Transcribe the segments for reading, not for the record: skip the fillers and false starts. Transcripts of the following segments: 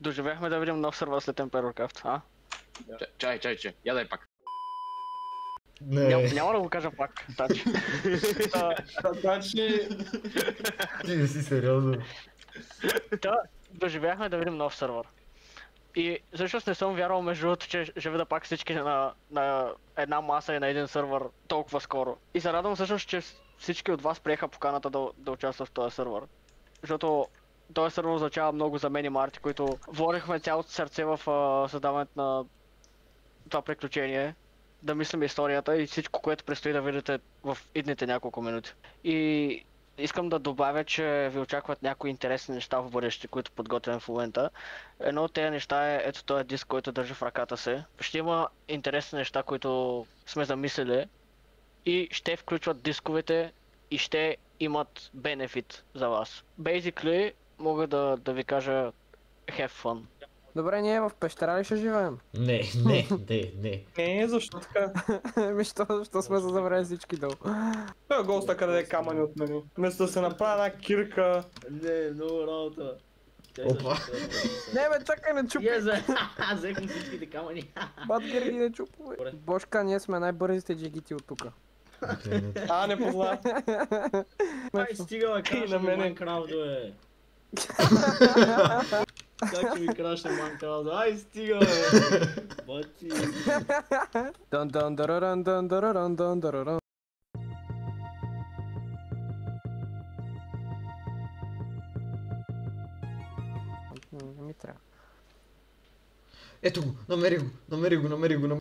Доживяхме да видим нов сервер след Emperorcraft, а? Чай, я дай пак. Няма да го кажа пак, Тачи. Значи... Ти не си сериозно. Доживяхме да видим нов сервер. И всъщност не съм вярвал между другото, че ще видя пак всички на една маса и на един сервер толкова скоро. И се радвам всъщност, че всички от вас приеха поканата да участват в този сервер. Защото този сервер означава много за мен и Марти, които вложихме цялото сърце в създаването на това приключение. Да мислим историята и всичко, което предстои да видите в идните няколко минути. И искам да добавя, че ви очакват някои интересни неща в бъдеще, които подготвям в момента. Едно от тези неща е ето този диск, който държа в ръката си. Ще има интересни неща, които сме замислили и ще включват дисковете и ще имат бенефит за вас. Basically, мога да ви кажа have fun. Добре, ние в пещера ли ще живеем? Не. Не, защо така? Защо сме забравили всички долу? Той госта краде камъни от мене. Вместо да се направи една кирка. Не, много работа. Опа. Не бе, чакай, не чупи! Взехме всичките камъни. Батгер ги не чупвай. Бошка, ние сме най-бързите джигити от тука. Не познавам. Ай, стига бе, крашна на мене. Майнкрафт, бе. Как ще ми крашна Майнкрафт? Ай, стига бе. Бати. Дън дън дараран дън дараран дън дараран. Не ми трябва. Ето го, намери го.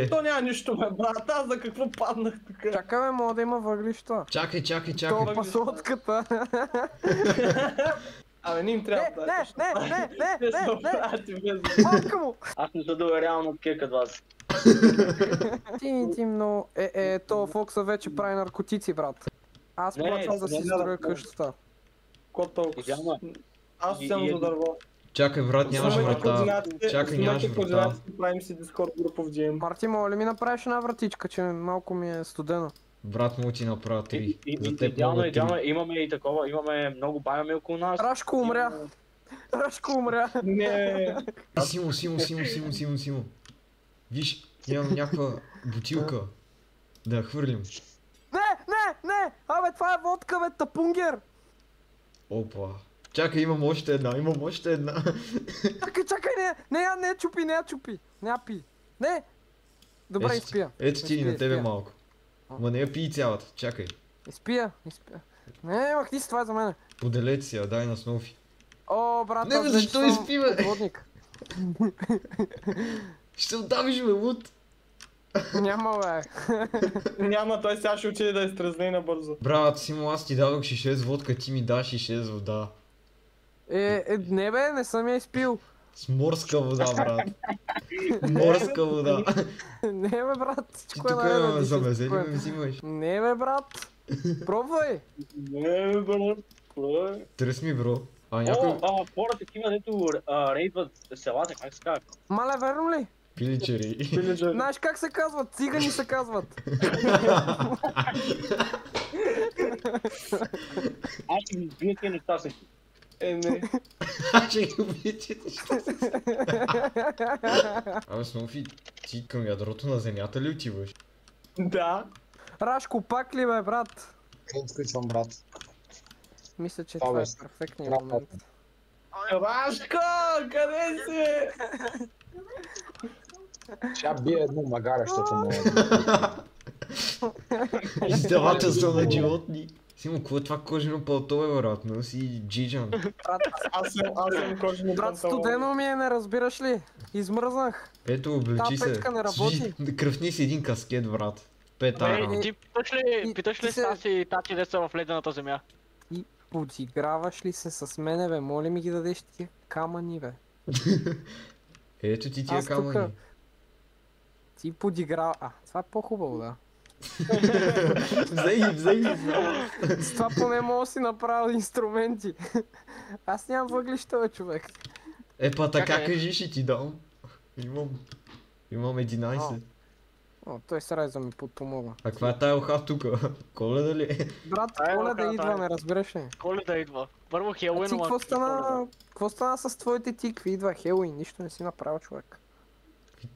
То няма нищо, бе, брат, аз за какво паднах тук? Чакай бе, мога да има въглища. Чакай. Това пасотката. Абе, не им трябва да. Не! Малка му! Аз не се доверявам от кекът вас. Ти много... То Фокса вече прави наркотици, брат. Аз плачвам да си строя къщата. Кото. Аз съм за дърво. Чакай, брат, нямаш врата. Чакай, нямаш врата. Правим си Discord група в GM. Марти, моля ли ми направиш една вратичка, че малко ми е студено? Брат му ти направя 3. За теб Идеално, мога 3. имаме и такова, имаме много байами около нас. Рашко умря. Не. Симо. Виж, имам някаква бутилка. Да я хвърлим. Не! Абе, това е водка, бе, тапунгер! Опа. Чакай, имам още една. Чакай, не я чупи. Не я пи. Не! Добре, изпия. Ето ти и на тебе малко. Ма не я пий цялата, чакай. Изпия. Не, махни си, това е за мене. Поделете си я, дай на Сноуфи. О, брат, Не, бе, защо изпи, бе? Водник. Ще отдавиш, бе, луд. Няма, бе. Няма, той сега ще отиде да изтрезне набързо. Брат, Симо, аз ти дадох 6 водка, ти ми даш и 6 вода. Не бе, не съм я изпил. С морска вода, брат. Морска вода. Не бе, брат, Ти всичко тук е наред. имаме замезени, ме взимаш. Не бе, брат. Пробвай. Не, брат. Тръсни, бро. Някой Хората такива, дето рейдват селата, как се казва? Мале, верно ли? пиличери. Знаеш как се казват? Цигани се казват. Аз ще ми избия тия неща си. Не. Ще ги убиете. Абе, Сноуфи, ти към ядрото на земята ли отиваш? Да. Рашко, пак ли бе, брат? Изключвам, брат. Мисля, че това е перфектният момент. Рашко, къде си? Ще бия едно магаре, защото му е. Издавателство на животни. Симо, какво е това кожено пълто, бе, брат? Но си джиджан. Аз съм кожено Брат, студено ми е, не разбираш ли? Измръзнах. Ето, облечи Та се. печка не работи. Кръвни си един каскет, брат. Пета. Ти питаш ли Стаси и Тати деца в ледената земя? И подиграваш ли се с мене, бе? Моля ми ги дадеш тия камъни, бе. Ето ти тия камъни. Ти подиграва... това е по-хубаво, да. Взей ги. С това поне мога да си направя инструменти. Аз нямам въглища, бе, човек. Така кажи, ще ти дам. Имам 11. О, той с Райза ми подпомогна. А каква е тая оха тука? Коледа ли е? Брат, Ай, Коледа Лука, идваме, разбираш ли? Коледа идва. Първо А Хелуин, ти ама... какво стана с твоите тикви? Идва Хелуин, нищо не си направил, човек.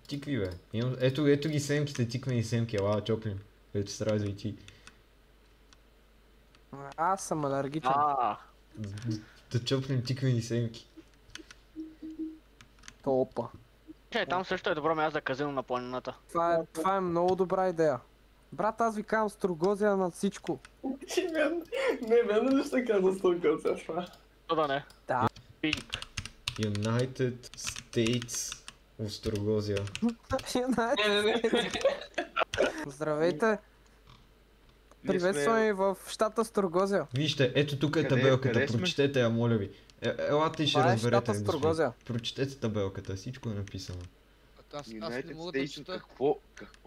Тикви бе. Ето ги семките, тиквени семки, ела чоплим. Ето се разви ти. Аз съм алергичен. Да чоплим тиквени семки. Опа. Чай, там също е добро място за казино на планината. Това е много добра идея. Брат, аз ви казвам Строгозия над всичко. Не, ли ще каза Строгозия това? То да не. Да. Пик. United States Острогозия. Здравейте. Приветстваме ви в щата Строгозия. Вижте, ето тук е Къде табелката, сме? прочетете я, моля ви. Елате и ще Това е разберете, щата Строгозия. Прочетете табелката, всичко е написано. Аз не United мога да States, чета. какво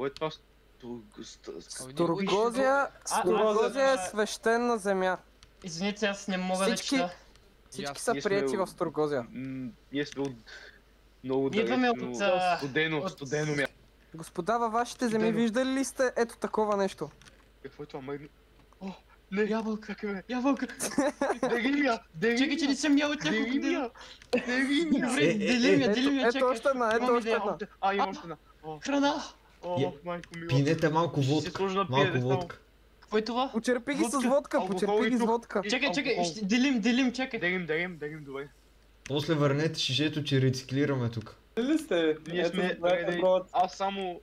е това? Строгозия е свещена земя. Извините, аз не мога да Всички- чета. Всички са Ние сме приети от- в Строгозия. Ние сме от много Ние идваме далечно, от, студено място. Господа, във вашите земи Студено. виждали ли сте ето такова нещо? Какво е това, мърно? О, не, Ябълка, как е, бе? ябълка. Деримия! Чакай, че не съм ял от няколко дена. Деримия! Добре, делимия, Ето чакай. още една, ето Имам още идея. една. А, има още една. Храна. О, майко мила. Пинете малко Ще се водка, сложа на малко пиедестал. водка. Какво е това? Почерпи ги с Водка, водка, алкохол почерпи и ги с тук. водка. Чакай, алкохол. ще делим, чакай. Делим, добре. После върнете шишето, че рециклираме тук. Ли сте? Ние Ето, сме... това е добро. Аз само...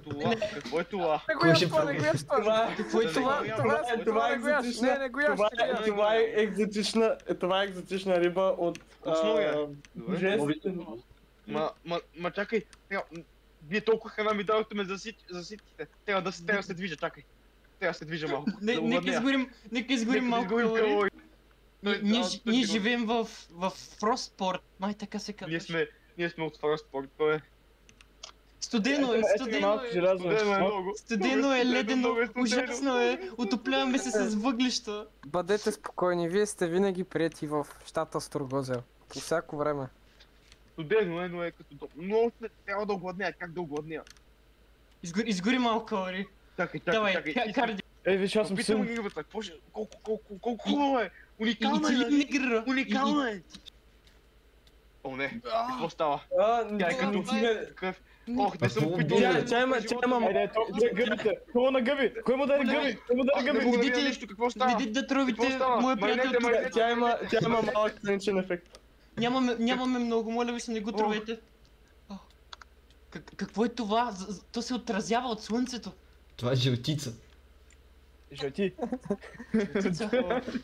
Това, какво е това? Не го Кой яш ще това, не прави? го яш това. Това Какво е това? Това не го яш. Не, не го яш. Това е екзотична риба от... Основия. Добре. Божествен. Ма чакай, вие толкова храна ми дадохте ме заситите. Трябва да се движа, чакай. Трябва да се движа малко. Нека изгорим малко калории. Ние живеем в Фростпорт, май така се казва. Ние сме от Фростпорт, то е. Студено е, Малко желязно. Студено е много. студено е, ледено, Много е студено. ужасно е, отопляваме се с въглища. Бъдете спокойни, вие сте винаги приети в щата Строгозия. По всяко време. Студено е, но е като... Но трябва да огладнея, как да огладнея? Изгори малко калории. Чакай, Давай, чакай. карди. Ей, виж, аз съм Опитам син. ги рибата, какво ще... Колко хубаво е! Уникално И е! не гръра. Уникално е! О, не, какво става? Тя е като кръв. Ох, не съм какво опитал. Чай имам. Айде, гъбите. Кой му на гъби? Кой му даде гъби? Кой му даде Не гъби? мога да Видите видя ли? нещо, какво става? Видите да тровите Какво става? моя приятел. Майнете. Тя има малък страничен ефект. Нямаме много, моля ви се, не го тровете. Какво е това? То се отразява от слънцето. Това е жълтица. Жълти.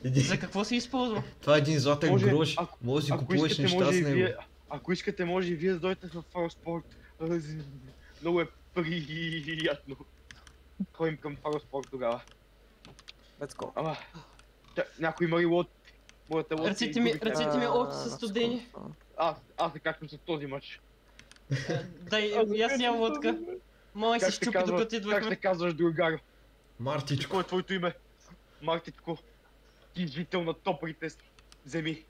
За какво се използва? Това е един златен Може, грош. ако- Може да си Ако купуваш искате, неща може с и него. вие... Ако искате, може и вие да дойдете в Фароспорт. Много е приятно. Ходим към Фароспорт тогава. Let's go. Ама... Някой има ли лод? Моята лодка Ръцете ми още са студени. Аз не качвам с този мач. Дай, и аз нямам лодка. Май се Как се щупи казва? докато Как идвахме. се казваш, другар? Мартичко. Какво е твоето име? Мартичко. Ти жител на топлите земи.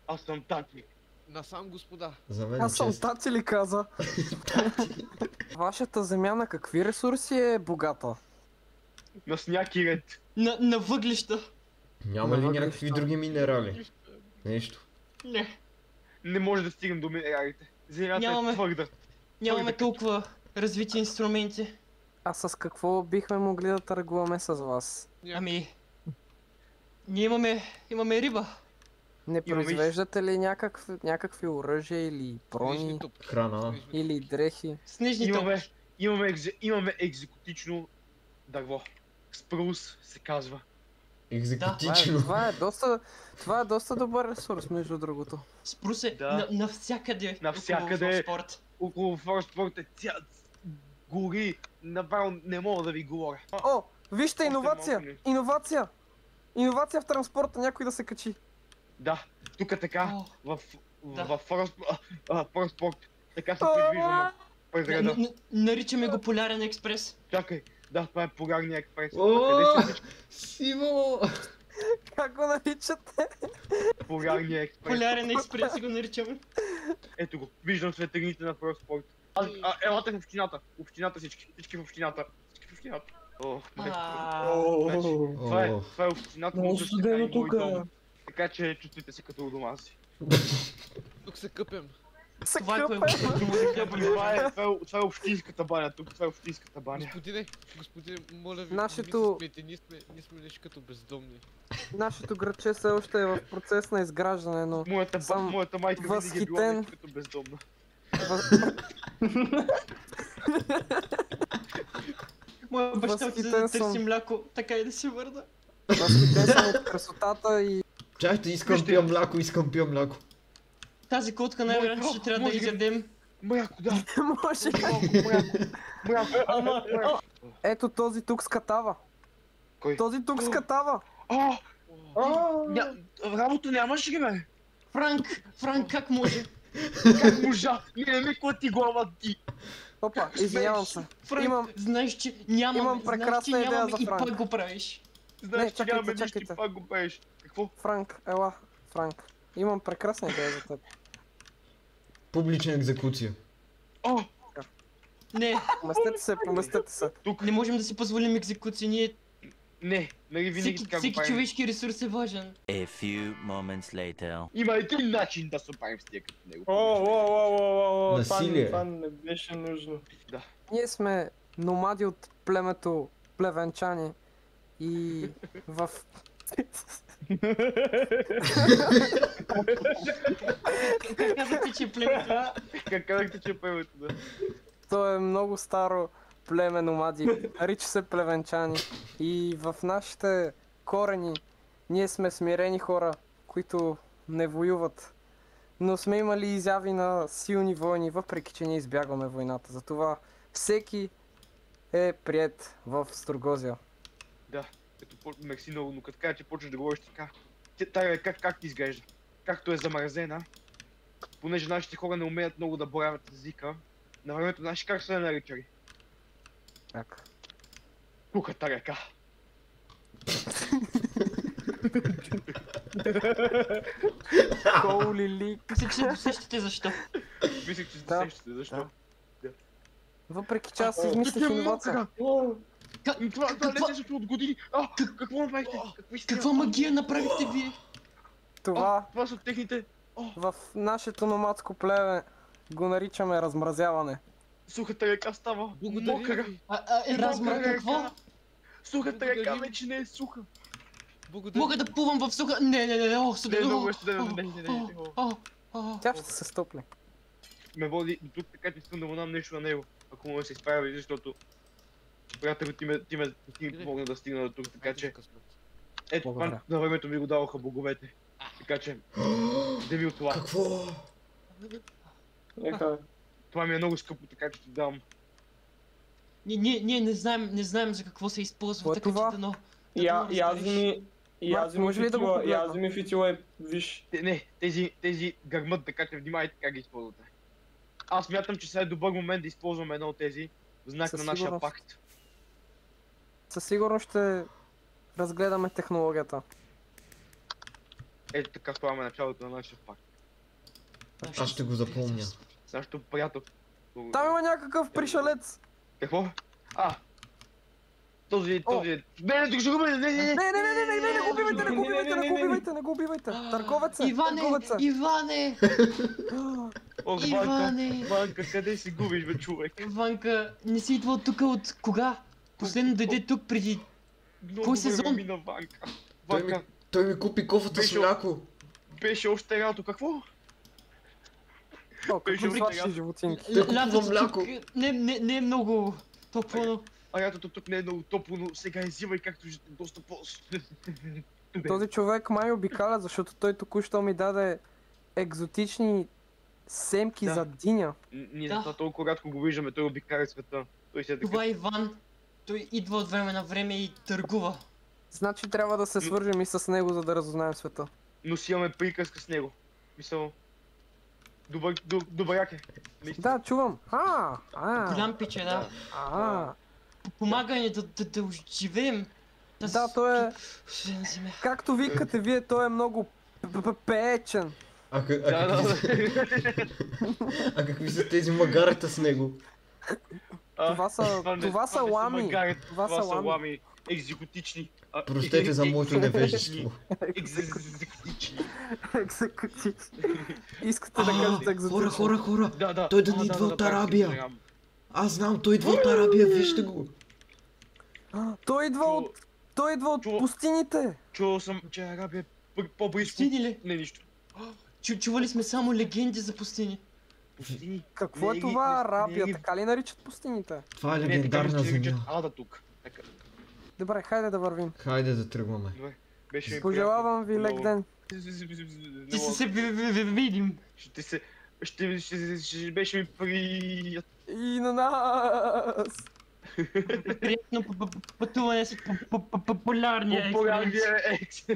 Аз съм Тати. Насам, господа. За мен е Аз съм чест. тати ли каза? Вашата земя на какви ресурси е богата? На сняг и ред. На въглища. Няма ли Въглища. някакви други минерали? Нещо. Не, Не може да стигнем до минералите. Земята Нямаме. е твърда. нямаме толкова развити инструменти. А с какво бихме могли да търгуваме с вас? Ами... Ние имаме риба. Не Имаме и- произвеждате ли някакви оръжия или брони, Храна. или дрехи? Снежни топки. Имаме екзекутично дърво. Спрус се казва. Екзекутично. Това е доста добър ресурс, между другото. Спрусе Да. навсякъде. Навсякъде. около спорт. Около Форспорт е гори. Направо не мога да ви говоря. О, вижте иновация! малко Иновация! Иновация в транспорта, някой да се качи. Да, тук така, О, да. в Форспорт, така се придвижваме през града. Наричаме го Полярен експрес. Чакай, да, това е полярния експрес. О! Къде сте всички? Симо! Как го наричате? Полярния експрес. Полярен експрес го наричаме. Ето го, виждам светлините на Форспорт. Елате в общината. Общината всички. Всички в общината. Всички в общината. Ох, майко. Това е общината. Много но също студено така и мой тука. дом. Така че чувствайте се като у дома си. Тук се къпем. Това е което Това е общинската баня тук. Това е общинската баня. Господине, моля ви, Нашето- не се смейте, ние сме нещо като бездомни. Нашето градче все още е в процес на изграждане, но съм Моята майка винаги е била възхитен. нещо като бездомна. моя баща Възхитен отиде да съм. търси мляко, така и да се върна. възхитен съм от красотата и Чакайте, искам пия мляко, искам пия мляко. Тази котка най-вероятно ще трябва да изядем. Мляко, да. може. Мляко. Ето този тук скатава. Кой? Този тук скатава. Работа нямаш ли, бе? Франк, как може? Как можа? Не ми клати глава ти. Опа, извинявам се. Франк, Имам- знаеш, че нямаме, имам прекрасна идея нямаме за и Франк. пак го правиш. Знаеш, че чакайте, нямаме нищо и чакайте. пак го пееш. Какво? Франк, ела, Франк. Имам прекрасна идея за теб. Публична екзекуция. О! Не, Поместете се. не можем да си позволим екзекуция, ние... Не, нали винаги така го Всеки правим. човешки ресурс е важен. A few moments later. Има един начин да се правим с тия като него. Насилие. Това не беше нужно. Ние сме номади от племето плевенчани и в... Как казахте, че племето? Как казахте, че певето, да? То е много старо племе номади. Нарича се плевенчани. И в нашите корени ние сме смирени хора, които не воюват. Но сме имали изяви на силни войни, въпреки че ние избягваме войната. Затова всеки е приет в Строгозия. Мерси много, но като кажа, че почнеш да говориш така. Тая как ти изглежда? Както е замразена. Понеже нашите хора не умеят много да боравят езика. На времето наши как са я наричали? Как? Кухата река. Holy leak. Мисля, че се досещате защо. Мислех, че се Да. сещате, защо? Въпреки че аз измислих иновация. Това не се случва от години. Какво направихте? Каква магия направихте вие? Това Това са техните в нашето номадско племе го наричаме размразяване. сухата река става Благодаря мокра. ви. Размра какво? Сухата река Благодаря ви. вече не е суха. Благодаря. Мога да плувам в суха... Не, ох, Не, студено. много е студено, не. Тя ще се стопли. Ме води до тук, така че искам да му дам нещо на него. Ако му да се изправи, защото приятел ти ми помогна да стигна до тук, така че ето това Благодаря. на времето ми го даваха боговете. Така че вземи от това. Какво? Това ми е много скъпо, така че ти дам. Ние не знаем за какво се използва, Кое е така това? че дано. Марк, може ли да го погледна? ми фитила виж. Не, тези гърмат, така че внимайте как ги използвате. Аз смятам, че сега е добър момент да използваме едно от тези в знак Със на нашия сигурност. пакт. Със сигурност ще разгледаме технологията. Ето така слагаме началото на нашия пакт. Аз ще го запомня. С нашото приятел. Там има някакъв пришелец! Какво? Този е... Не, не, ще го бъде, не. Не го убивайте, не го убивайте! Търговец е, търговец е! Иване! Ох, Иване! Ванка, къде си губиш, бе, човек? Ванка, не си идвал тук от кога? Последно дойде тук преди... Много Кой сезон? време мина Ванка. Ванка, Той ми купи кофата с Беше- мляко. беше още рано, какво? О, Беше какво добре, свачи животинки? Той купува Лятото мляко. тук не е много топло, но... А лятото тук не е много топло, но сега е зима и както виждате доста по... Този човек май обикаля, защото той току-що ми даде екзотични семки Да. за диня. Ние Да. за това толкова рядко го виждаме, той обикаля света. Той си е така. Това е Иван. Той идва от време на време и търгува. Значи трябва да се свържем и с него, за да разузнаем света. Но си имаме приказка с него. Мисъл... Добряк е. Наистина. Да, чувам. Голям пиче, да. Помага ни да оживеем. Да, той е... Свен земя. Както викате вие, той е много пеечен. А какви са тези магарета с него? Това са лами. Това са лами. Екзекутични. Простете за моето невежество. Екзекутични. Искате да кажете екзотично? Хора! Той да не идва от Арабия! Аз знам, той идва от Арабия, вижте го! Той идва от пустините! Чувал съм, че Арабия е по-близко. Пустини ли? Не, нищо. Чували сме само легенди за пустини. Пустини. Какво е това Арабия? Така ли наричат пустините? Това е легендарна земя. Ада тук. Добре, хайде да вървим. Хайде да тръгваме. Пожелавам ви лек ден. Ти се видим. Ще беше ми приятно. И на нас! Приятно пътуване с популярния екс.